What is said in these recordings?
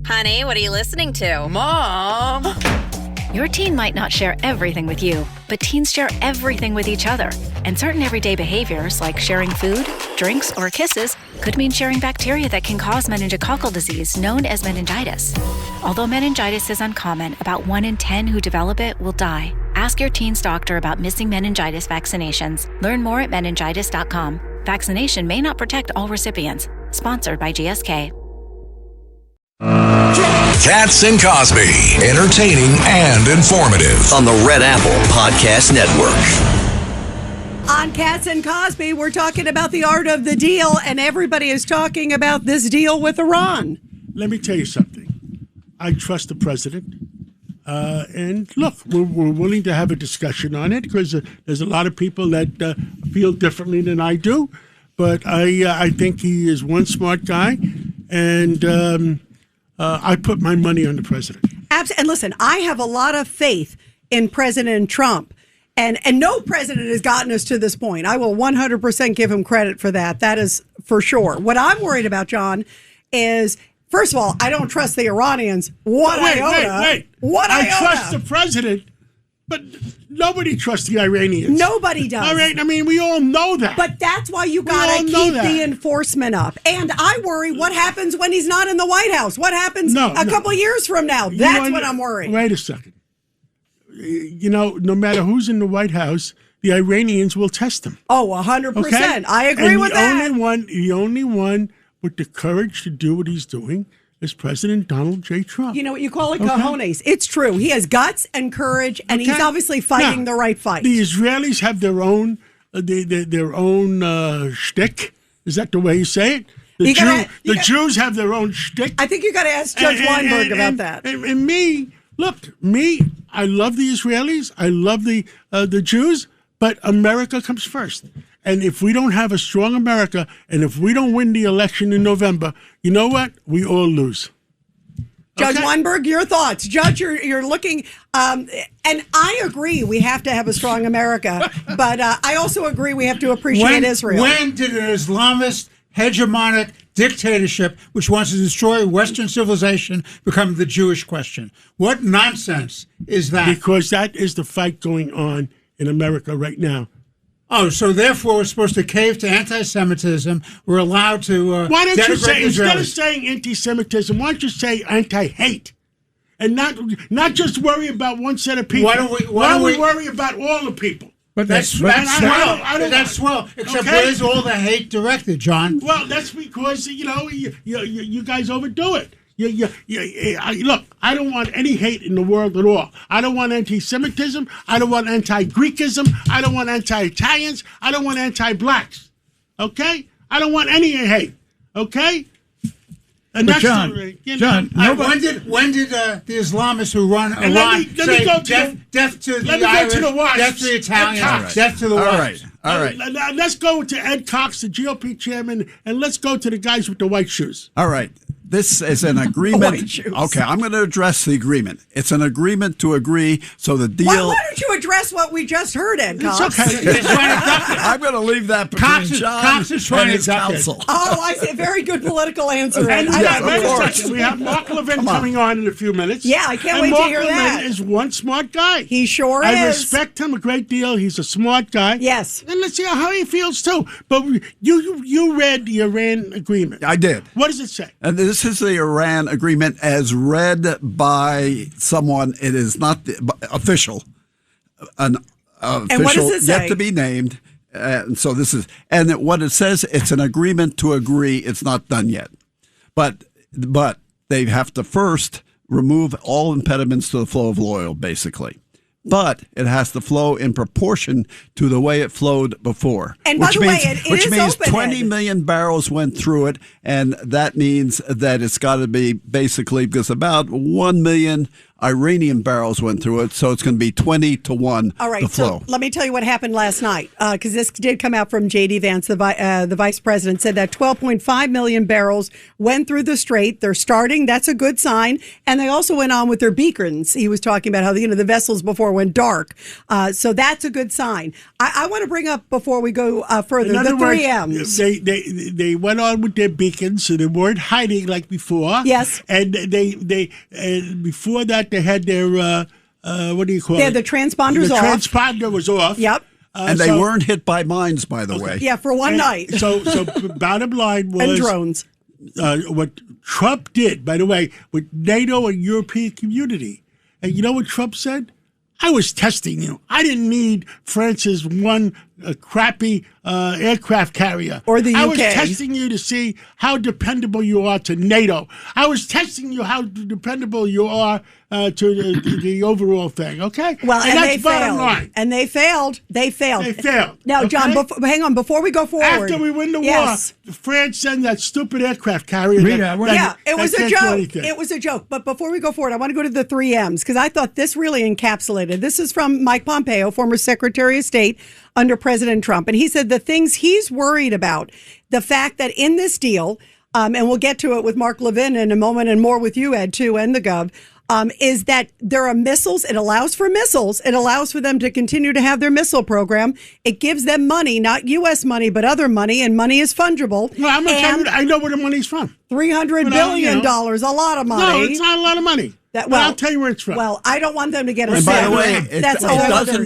Honey, what are you listening to? Mom! Your teen might not share everything with you, but teens share everything with each other. And certain everyday behaviors, like sharing food, drinks, or kisses, could mean sharing bacteria that can cause meningococcal disease, known as meningitis. Although meningitis is uncommon, about 1 in 10 who develop it will die. Ask your teen's doctor about missing meningitis vaccinations. Learn more at meningitis.com. Vaccination may not protect all recipients. Sponsored by GSK. Cats and Cosby, entertaining and informative on the Red Apple Podcast Network. On Cats and Cosby, we're talking about the art of the deal, and everybody is talking about this deal with Iran. Let me tell you something. I trust the president. And look, we're willing to have a discussion on it because there's a lot of people that feel differently than I do. But I think he is one smart guy, and I put my money on the president. And listen, I have a lot of faith in President Trump, and no president has gotten us to this point. I will 100% give him credit for that. That is for sure. What I'm worried about, John, is, first of all, I don't trust the Iranians. What iota? I trust the president, but nobody trusts the Iranians. Nobody does. All right, I mean, we all know that. But that's why you got to keep the enforcement up. And I worry what happens when he's not in the White House. What happens a couple years from now? That's what I'm worried. Wait a second. You know, no matter who's in the White House, the Iranians will test them. Oh, 100%. Okay? I agree with that. The only one with the courage to do what he's doing is President Donald J. Trump. You know what you call it? Cojones. It's true. He has guts and courage, and he's obviously fighting the right fight. The Israelis have their own shtick. Is that the way you say it? The Jews have their own shtick. I think you got to ask Judge Weinberg about that. And me, I love the Israelis. I love the Jews, but America comes first. And if we don't have a strong America, and if we don't win the election in November, you know what? We all lose. Judge Weinberg, your thoughts. Judge, you're looking, and I agree we have to have a strong America, but I also agree we have to appreciate Israel. When did an Islamist hegemonic dictatorship, which wants to destroy Western civilization, become the Jewish question? What nonsense is that? Because that is the fight going on in America right now. Oh, so therefore we're supposed to cave to anti-Semitism. We're allowed to why don't you say, Israelis. Instead of saying anti-Semitism, why don't you say anti-hate? And not just worry about one set of people. Why don't we worry about all the people? But that's swell. That's swell. Except where's all the hate directed, John? Well, that's because, you guys overdo it. Look, I don't want any hate in the world at all. I don't want anti-Semitism. I don't want anti-Greekism. I don't want anti-Italians. I don't want anti-blacks. Okay? I don't want any hate. Okay? And but John, when did the Islamists who run Iran say death to the Irish, death to the Italians, death to the whites? All right. Let's go to Ed Cox, the GOP chairman, and let's go to the guys with the white shoes. All right. This is an agreement. Okay, I'm going to address the agreement. It's an agreement to agree, so the deal... Why don't you address what we just heard, Ed Cox? It's okay. I'm going to leave that between John and his counsel. Oh, I see. Very good political answer. And we have Mark Levin coming on in a few minutes. Yeah, I can't wait to hear that. Mark Levin is one smart guy. He sure is. I respect him a great deal. He's a smart guy. Yes. And let's see how he feels, too. But you read the Iran agreement. I did. What does it say? And this is the Iran agreement as read by someone. It is not official. An official yet to be named. And so this is, and what it says, it's an agreement to agree. It's not done yet. But they have to first remove all impediments to the flow of oil, basically. But it has to flow in proportion to the way it flowed before. And by the way, it means 20 million barrels went through it, and that means that it's got to be basically, because about 1 million Iranian barrels went through it, so it's going to be 20-1 All right, the flow. so let me tell you what happened last night, because this did come out from J.D. Vance, the vice president, said that 12.5 million barrels went through the strait. They're starting. That's a good sign. And they also went on with their beacons. He was talking about how the vessels before went dark. So that's a good sign. I want to bring up, before we go further, the three M's. They went on with their beacons, so they weren't hiding like before. Yes. And before that, they had their, what do you call it? Yeah, the transponders off. The transponder was off. Yep. And they weren't hit by mines, by the way. Yeah, for one night. So bottom line was... And drones. What Trump did, by the way, with NATO and European community. And you know what Trump said? I was testing you. I didn't need France's one crappy aircraft carrier. Or the UK. I was testing you to see how dependable you are to NATO. I was testing you how dependable you are to the overall thing, okay? Well, and that's they bottom failed. line. And they failed. They failed. They failed. Now, okay? John, hang on. Before we go forward. After we win the war, France sent that stupid aircraft carrier. It was a joke. It was a joke. But before we go forward, I want to go to the three M's, because I thought this really encapsulated. This is from Mike Pompeo, former Secretary of State under President Trump. And he said the things he's worried about, the fact that in this deal, and we'll get to it with Mark Levin in a moment and more with you, Ed, too, and the Gov, is that there are missiles. It allows for missiles. It allows for them to continue to have their missile program. It gives them money, not U.S. money, but other money, and money is fungible. Well, I'm going to tell you, I know where the money's from. $300 billion, a lot of money. No, it's not a lot of money. I'll tell you where it's from. Well, I don't want them to get a And by the way,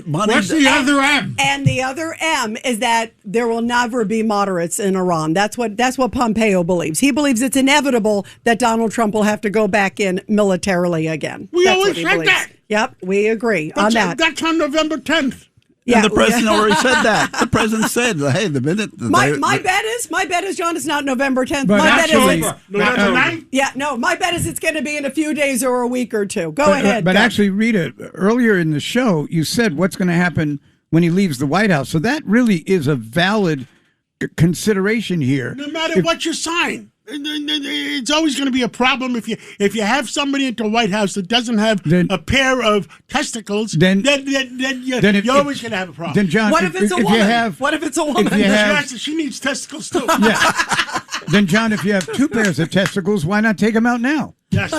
what's the other M? And the other M is that there will never be moderates in Iran. That's what Pompeo believes. He believes it's inevitable that Donald Trump will have to go back in militarily again. We always said that. Yep, we agree on that. That's on November 10th. And the president already said that. The president said, "Hey, the minute." My bet is, John, it's not November 10th. But my bet is November 9th? Yeah, no, my bet is it's going to be in a few days or a week or two. Go ahead. But actually, Rita, earlier in the show, you said what's going to happen when he leaves the White House. So that really is a valid consideration here. No matter what you sign. It's always going to be a problem if you have somebody at the White House that doesn't have a pair of testicles. Then you're always going to have a problem. Then, John, what if it's a woman? What if it's a woman? She needs testicles too. Yeah. Then, John, if you have two pairs of testicles, why not take them out now? Yes.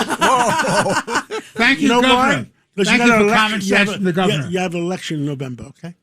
Thank you, Governor. Thank you for common sense from the governor. You have an election in November, okay?